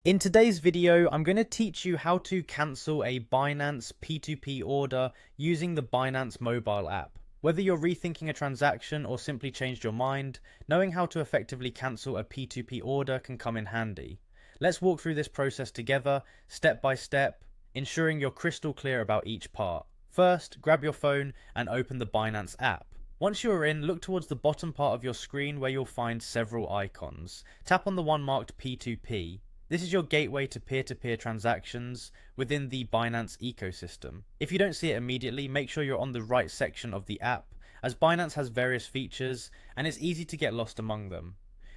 In today's video, I'm going to teach you how to cancel a Binance P2p order using the Binance mobile app. Whether you're rethinking a transaction or simply changed your mind, knowing how to effectively cancel a P2p order can come in handy. Let's walk through this process together, step by step, ensuring you're crystal clear about each part. First, grab your phone and open the Binance app. Once you are in, look towards the bottom part of your screen where you'll find several icons. Tap on the one marked P2p. This is your gateway to peer-to-peer transactions within the Binance ecosystem. If you don't see it immediately, make sure you're on the right section of the app, as Binance has various features and it's easy to get lost among them.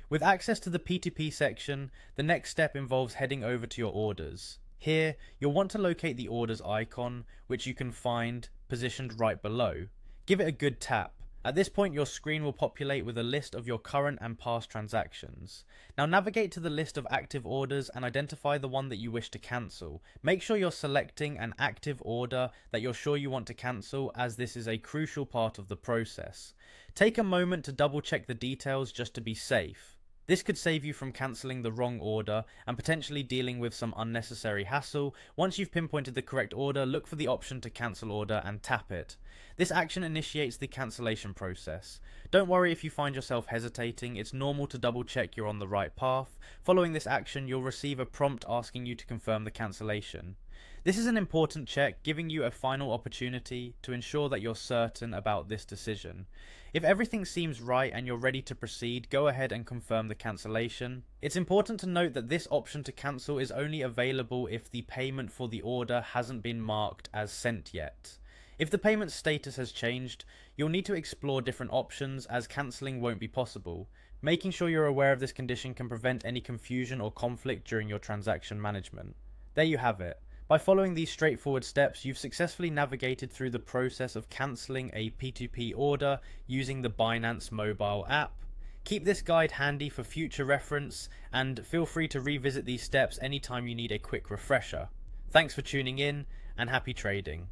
With access to the P2P section, the next step involves heading over to your orders. Here, you'll want to locate the orders icon, which you can find positioned right below. Give it a good tap. At this point, your screen will populate with a list of your current and past transactions. Now navigate to the list of active orders and identify the one that you wish to cancel. Make sure you're selecting an active order that you're sure you want to cancel, as this is a crucial part of the process. Take a moment to double check the details just to be safe. This could save you from cancelling the wrong order and potentially dealing with some unnecessary hassle. Once you've pinpointed the correct order, look for the option to cancel order and tap it. This action initiates the cancellation process. Don't worry if you find yourself hesitating, it's normal to double check you're on the right path. Following this action, you'll receive a prompt asking you to confirm the cancellation. This is an important check, giving you a final opportunity to ensure that you're certain about this decision. If everything seems right and you're ready to proceed, go ahead and confirm the cancellation. It's important to note that this option to cancel is only available if the payment for the order hasn't been marked as sent yet. If the payment status has changed, you'll need to explore different options, as cancelling won't be possible. Making sure you're aware of this condition can prevent any confusion or conflict during your transaction management. There you have it. By following these straightforward steps, you've successfully navigated through the process of cancelling a P2P order using the Binance mobile app. Keep this guide handy for future reference, and feel free to revisit these steps anytime you need a quick refresher. Thanks for tuning in, and happy trading.